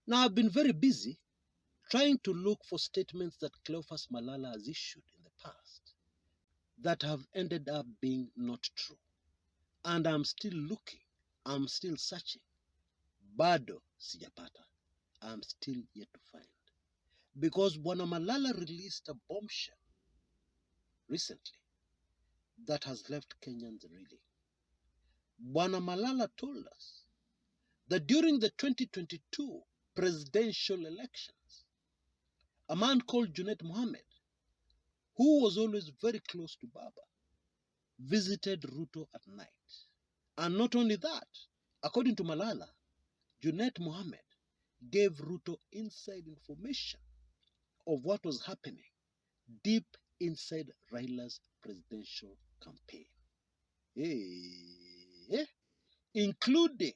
Now, I've been very busy trying to look for statements that Cleophas Malala has issued in the past that have ended up being not true. And I'm still looking, I'm still searching. Bado sijapata. I'm still yet to find. Because Bwana Malala released a bombshell recently that has left Kenyans reeling. Bwana Malala told us that during the 2022 presidential elections, a man called Junet Mohamed, who was always very close to Baba, visited Ruto at night. And not only that, according to Malala, Junet Mohamed gave Ruto inside information of what was happening deep inside Raila's presidential campaign, including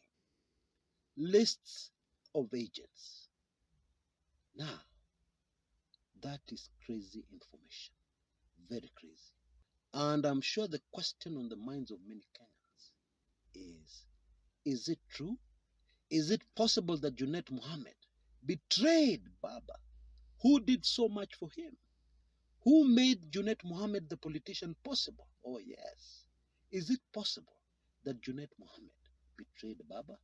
lists of agents. Now, that is crazy information, very crazy. And I'm sure the question on the minds of many Kenyans is it true? Is it possible that Junet Mohamed betrayed Baba, who did so much for him? Who made Junet Mohamed the politician possible? Oh yes. Is it possible that Junet Mohamed betrayed Baba?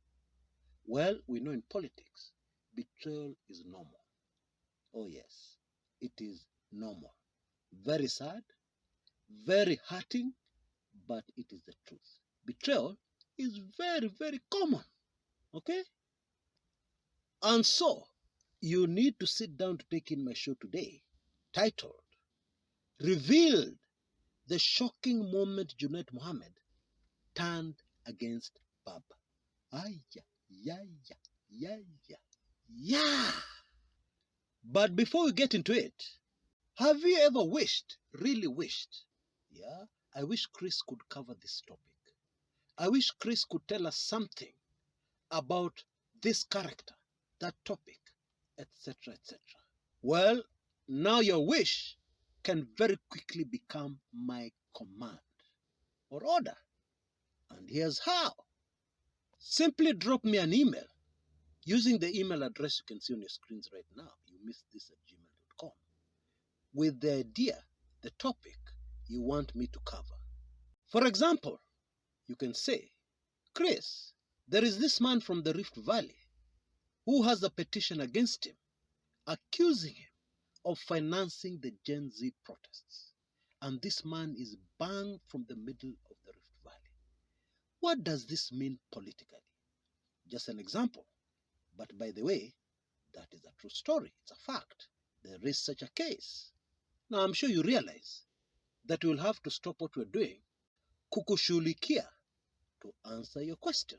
Well, we know in politics, betrayal is normal. Oh yes, it is normal. Very sad, very hurting, but it is the truth. Betrayal is very, very common. Okay? And so, you need to sit down to take in my show today, titled, Revealed the Shocking Moment Junet Mohamed Turned Against Baba. Yeah. But before we get into it, have you ever wished, really wished, I wish Chris could cover this topic. I wish Chris could tell us something about this character, that topic, etc., etc. Well, now your wish can very quickly become my command or order. And here's how. Simply drop me an email using the email address you can see on your screens right now. You missed this at gmail.com with the idea, the topic you want me to cover. For example, you can say, Chris, there is this man from the Rift Valley who has a petition against him, accusing him of financing the Gen Z protests. And this man is bang from the middle of the Rift Valley. What does this mean politically? Just an example. But by the way, that is a true story. It's a fact. There is such a case. Now, I'm sure you realize that we'll have to stop what we're doing, kukushughulikia, to answer your question.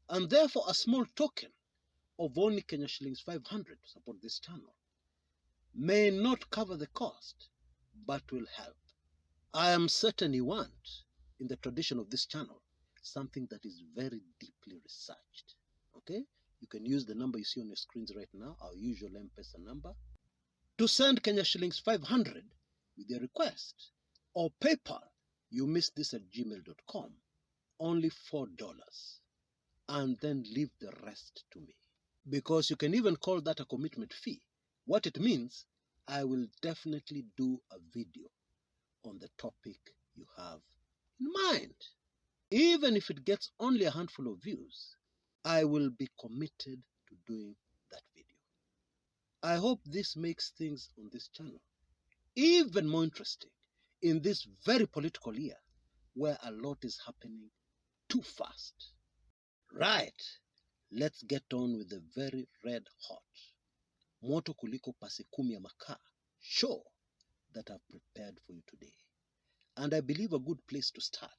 And therefore, a small token of only Kenya shillings 500 to support this channel may not cover the cost, but will help. I am certain you want, in the tradition of this channel, something that is very deeply researched. Okay? You can use the number you see on your screens right now, our usual M-Pesa number, to send Kenya shillings 500 with your request. Or PayPal, you missed this at gmail.com, only $4. And then leave the rest to me. Because you can even call that a commitment fee. What it means, I will definitely do a video on the topic you have in mind. Even if it gets only a handful of views, I will be committed to doing that video. I hope this makes things on this channel even more interesting in this very political year where a lot is happening too fast. Right, let's get on with the very red hot, moto kuliko pasi kumi ya makaa show that I've prepared for you today. And I believe a good place to start,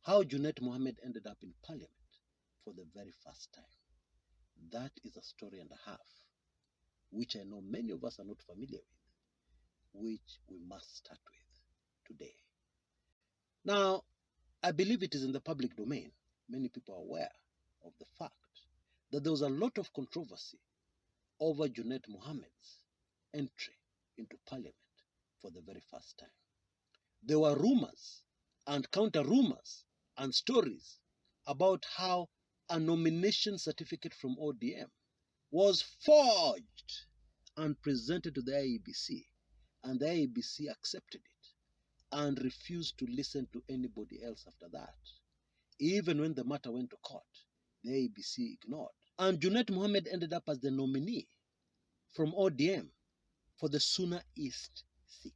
how Junet Mohamed ended up in parliament for the very first time. That is a story and a half, which I know many of us are not familiar with, which we must start with today. Now, I believe it is in the public domain. Many people are aware of the fact that there was a lot of controversy over Junet Mohamed's entry into parliament for the very first time. There were rumors and counter-rumors and stories about how a nomination certificate from ODM was forged and presented to the IEBC, and the IEBC accepted it and refused to listen to anybody else after that. Even when the matter went to court, the IEBC ignored. And Junet Mohamed ended up as the nominee from ODM for the Suna East seat.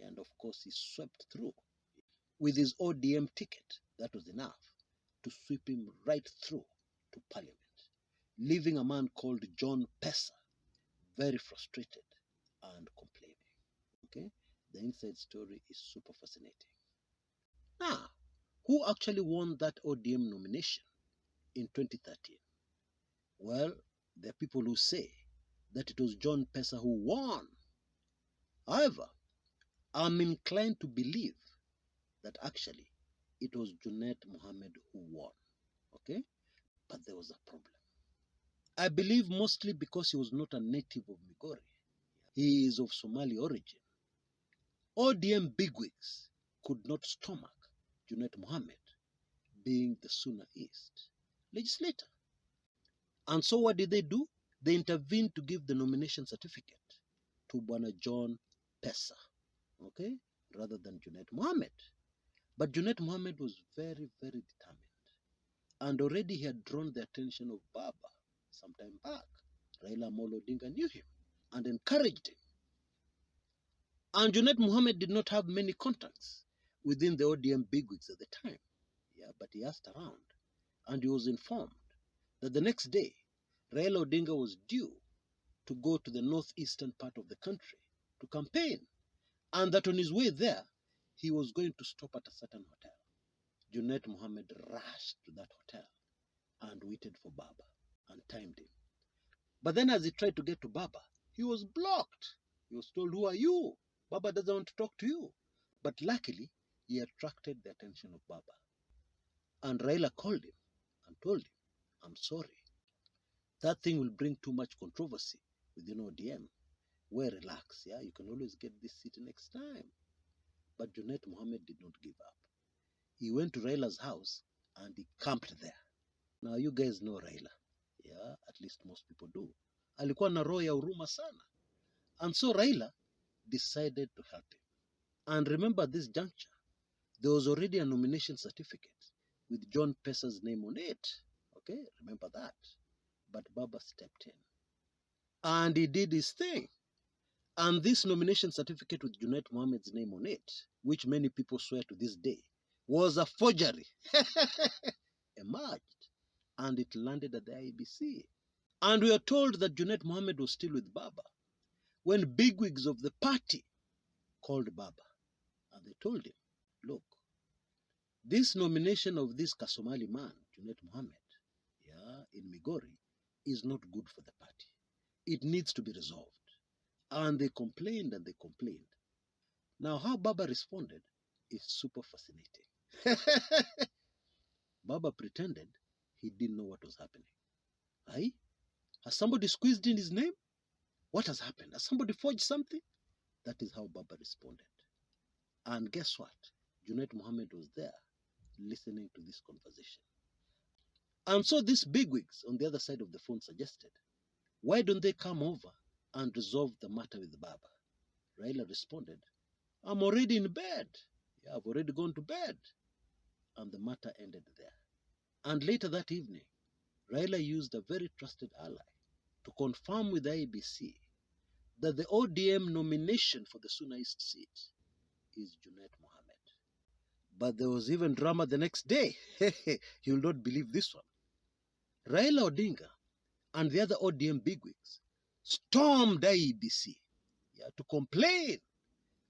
And of course, he swept through. With his ODM ticket, that was enough to sweep him right through to parliament, leaving a man called John Pesa very frustrated and complaining. Okay, the inside story is super fascinating. Now, who actually won that ODM nomination in 2013? Well, there are people who say that it was John Pesa who won. However, I'm inclined to believe that actually it was Junet Mohamed who won. Okay? But there was a problem. I believe mostly because he was not a native of Migori. He is of Somali origin. ODM bigwigs could not stomach Junet Mohamed being the Suna East legislator. And so what did they do? They intervened to give the nomination certificate to Bwana John Pesa, okay, rather than Junet Mohamed. But Junet Mohamed was very, very determined. And already he had drawn the attention of Baba some time back. Raila Amolo Odinga knew him and encouraged him. And Junet Mohamed did not have many contacts within the ODM bigwigs at the time. Yeah, but he asked around and he was informed that the next day Raila Odinga was due to go to the northeastern part of the country to campaign, and that on his way there he was going to stop at a certain hotel. Junet Mohamed rushed to that hotel and waited for Baba and timed him. But then as he tried to get to Baba, he was blocked. He was told, "Who are you? Baba doesn't want to talk to you." But luckily, he attracted the attention of Baba. And Raila called him and told him, "I'm sorry. That thing will bring too much controversy within ODM. Well, relax, yeah? You can always get this seat next time." But Junet Mohamed did not give up. He went to Raila's house and he camped there. Now you guys know Raila. Yeah, at least most people do. Alikuwa na roho ya huruma sana. And so Raila decided to help him. And remember, at this juncture, there was already a nomination certificate with John Pesa's name on it. Okay, remember that. But Baba stepped in. And he did his thing. And this nomination certificate with Junet Mohamed's name on it, which many people swear to this day, was a forgery, emerged. And it landed at the IEBC. And we are told that Junet Mohamed was still with Baba when bigwigs of the party called Baba. And they told him, "Look, this nomination of this Kasomali man, Junet Mohamed, yeah, in Migori, is not good for the party. It needs to be resolved." And they complained and they complained. Now, how Baba responded is super fascinating. Baba pretended he didn't know what was happening. Aye? Has somebody squeezed in his name? What has happened? Has somebody forged something? That is how Baba responded. And guess what? Junet Mohamed was there listening to this conversation. And so these bigwigs on the other side of the phone suggested, "Why don't they come over and resolve the matter with Baba?" Raila responded, "I'm already in bed. Yeah, I've already gone to bed." And the matter ended there. And later that evening, Raila used a very trusted ally to confirm with the IEBC that the ODM nomination for the Suna East seat is Junet Mohamed. But there was even drama the next day. You will not believe this one. Raila Odinga and the other ODM bigwigs stormed IEBC, yeah, to complain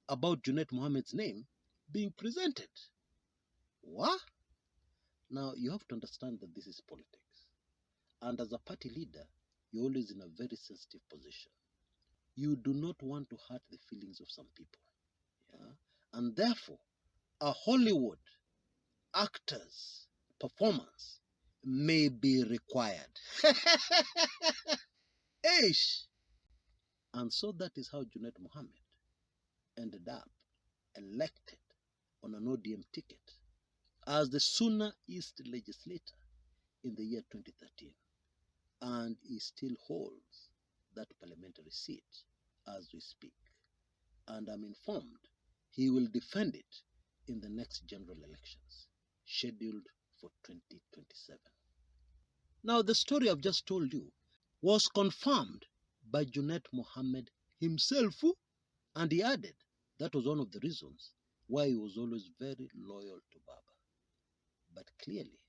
about Junet Mohamed's name being presented. What? Now, you have to understand that this is politics. And as a party leader, you're always in a very sensitive position. You do not want to hurt the feelings of some people. Yeah? And therefore, a Hollywood actor's performance may be required. Eish! And so that is how Junet Mohamed ended up elected on an ODM ticket as the Suna East legislator in the year 2013. and he still holds that parliamentary seat as we speak. And I'm informed he will defend it in the next general elections, scheduled for 2027. Now, the story I've just told you was confirmed by Junet Mohamed himself, and he added that was one of the reasons why he was always very loyal to Baba. But clearly,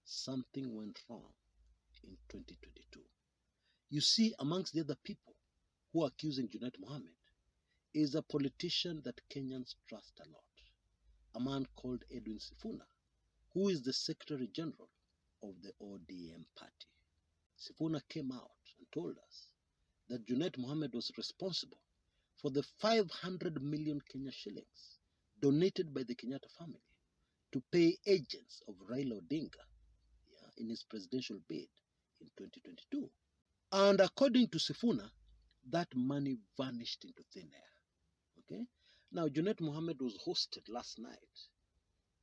something went wrong in 2022. You see, amongst the other people who are accusing Junet Mohamed is a politician that Kenyans trust a lot, a man called Edwin Sifuna, who is the Secretary General of the ODM party. Sifuna came out and told us that Junet Mohamed was responsible for the 500 million Kenya shillings donated by the Kenyatta family to pay agents of Raila Odinga in his presidential bid in 2022. And according to Sifuna, that money vanished into thin air. Okay? Now, Junet Mohamed was hosted last night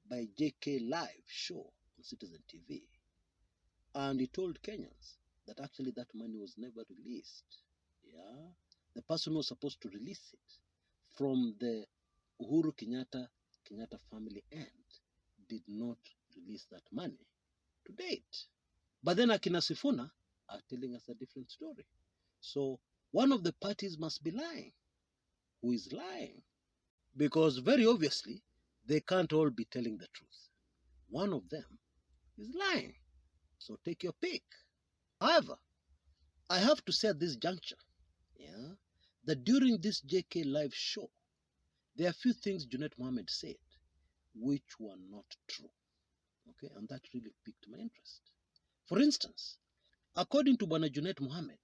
by JK Live show on Citizen TV. And he told Kenyans that actually that money was never released. Yeah? The person who was supposed to release it from the Uhuru Kenyatta family end did not release that money to date. But then Akina Sifuna are telling us a different story. So one of the parties must be lying. Who is lying? Because very obviously, they can't all be telling the truth. One of them is lying. So take your pick. However, I have to say at this juncture, that during this JK Live show, there are a few things Junet Mohamed said which were not true. Okay, and that really piqued my interest. For instance, according to Bwana Junet Mohamed,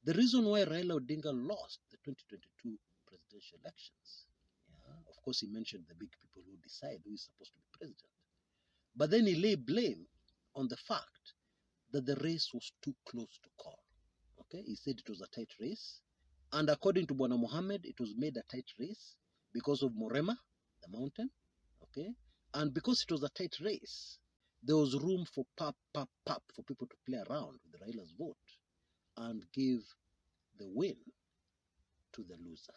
the reason why Raila Odinga lost the 2022 presidential elections, of course he mentioned the big people who decide who is supposed to be president, but then he laid blame on the fact that the race was too close to call. Okay, he said it was a tight race, and according to Bwana Mohamed, it was made a tight race because of Morema, the mountain, okay, and because it was a tight race, there was room for pap for people to play around with Raila's vote and give the win to the loser,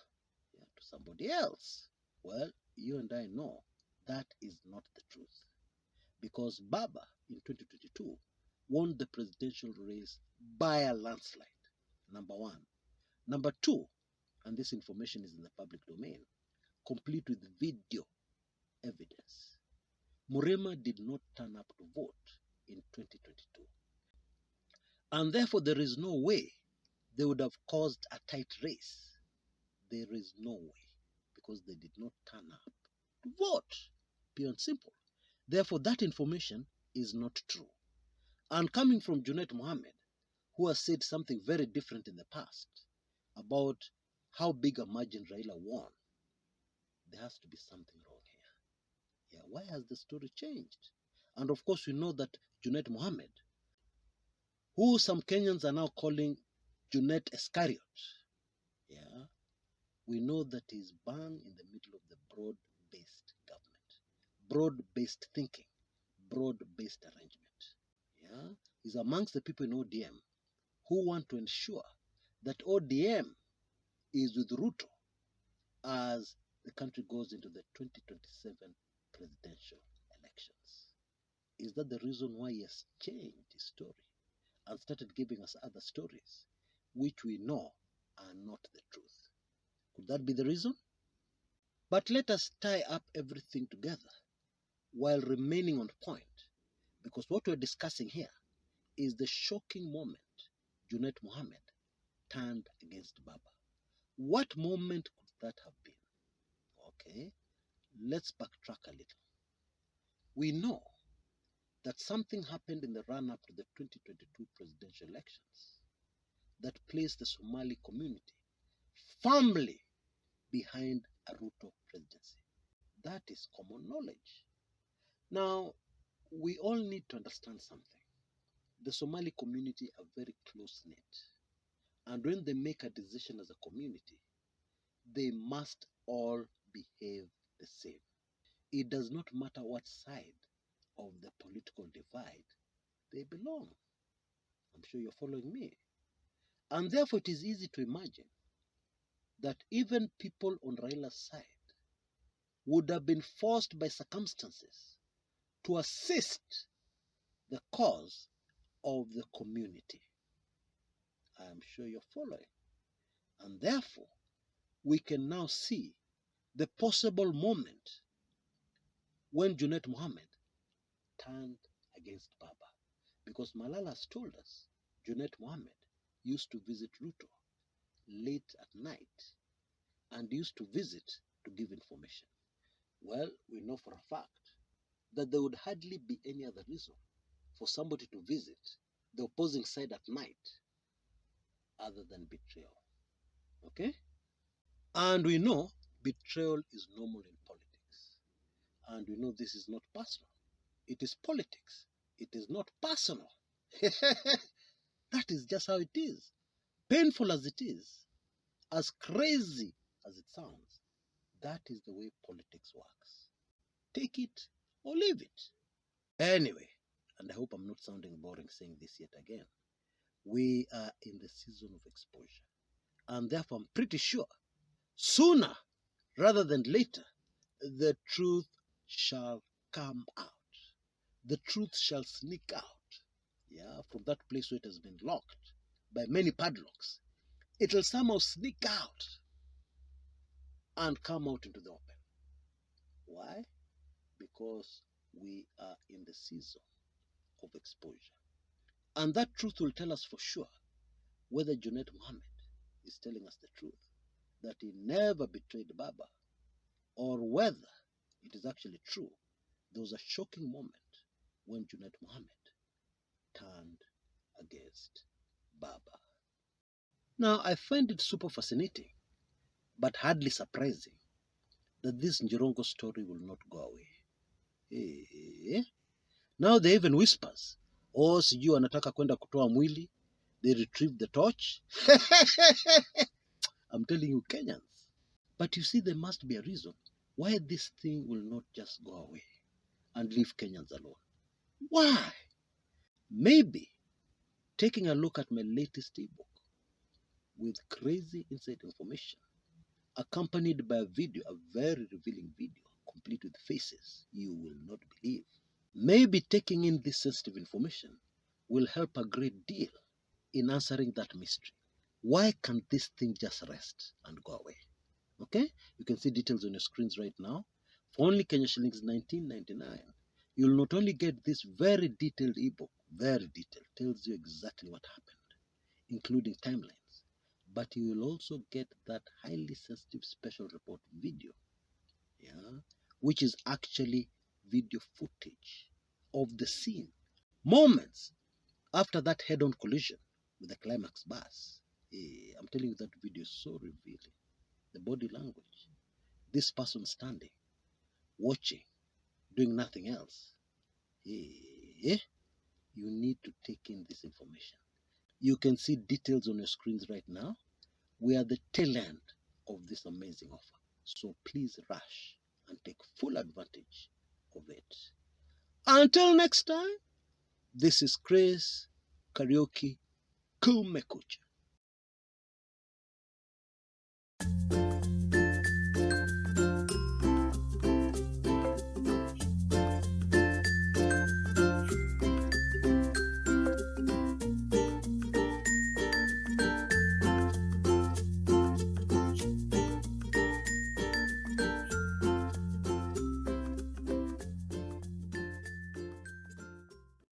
to somebody else. Well, you and I know that is not the truth, because Baba in 2022 won the presidential race by a landslide, number one. Number two, and this information is in the public domain, complete with video evidence, Murema did not turn up to vote in 2022. And therefore, there is no way they would have caused a tight race. There is no way, because they did not turn up to vote. Pure and simple. Therefore, that information is not true. And coming from Junet Mohamed, who has said something very different in the past about how big a margin Raila won, there has to be something wrong here. Why has the story changed? And of course, we know that Junet Mohamed, who some Kenyans are now calling Junet Iscariot, we know that he's bang in the middle of the broad-based government, broad-based thinking, broad-based arrangement. He's amongst the people in ODM who want to ensure that ODM is with Ruto as the country goes into the 2027 presidential elections. Is that the reason why he has changed his story and started giving us other stories, which we know are not the truth? Could that be the reason? But let us tie up everything together while remaining on point, because what we're discussing here is the shocking moment Junet Mohamed turned against Baba. What moment could that have been? Okay, let's backtrack a little. We know that something happened in the run-up to the 2022 presidential elections that placed the Somali community firmly behind a Ruto presidency. That is common knowledge. Now, we all need to understand something. The Somali community are very close-knit, and when they make a decision as a community, they must all behave the same. It does not matter what side of the political divide they belong. I'm sure you're following me. And therefore it is easy to imagine that even people on Raila's side would have been forced by circumstances to assist the cause of the community. I am sure you're following. And therefore, we can now see the possible moment when Junet Mohamed turned against Baba. Because Malala has told us Junet Mohamed used to visit Ruto late at night and used to visit to give information. Well, we know for a fact that there would hardly be any other reason for somebody to visit the opposing side at night other than betrayal. Okay? And we know betrayal is normal in politics. And we know this is not personal. It is politics. It is not personal. That is just how it is. Painful as it is, as crazy as it sounds, that is the way politics works. Take it or leave it. Anyway, and I hope I'm not sounding boring saying this yet again, we are in the season of exposure. And therefore, I'm pretty sure sooner rather than later, the truth shall come out. The truth shall sneak out. Yeah, from that place where it has been locked by many padlocks. It will somehow sneak out and come out into the open. Why? Because we are in the season of exposure. And that truth will tell us for sure whether Junet Mohamed is telling us the truth, that he never betrayed Baba, or whether it is actually true there was a shocking moment when Junet Mohamed turned against Baba. Now, I find it super fascinating, but hardly surprising, that this Njirongo story will not go away. Now they even whispers, oh, sijui anataka kwenda kutoa mwili. They retrieve the torch. I'm telling you, Kenyans. But you see, there must be a reason why this thing will not just go away and leave Kenyans alone. Why? Maybe taking a look at my latest ebook with crazy inside information, accompanied by a video, a very revealing video, complete with faces you will not believe. Maybe taking in this sensitive information will help a great deal in answering that mystery. Why can't this thing just rest and go away? Okay, you can see details on your screens right now. For only Kenya shillings 19.99, you'll not only get this very detailed ebook, very detailed, tells you exactly what happened, including timelines, but you will also get that highly sensitive special report video, which is actually video footage of the scene, moments after that head-on collision with the climax bus. I'm telling you, that video is so revealing. The body language, this person standing, watching, doing nothing else. You need to take in this information. You can see details on your screens right now. We are the tail end of this amazing offer. So please rush and take full advantage of it. Until next time, this is Chris Karaoke Kumekucha.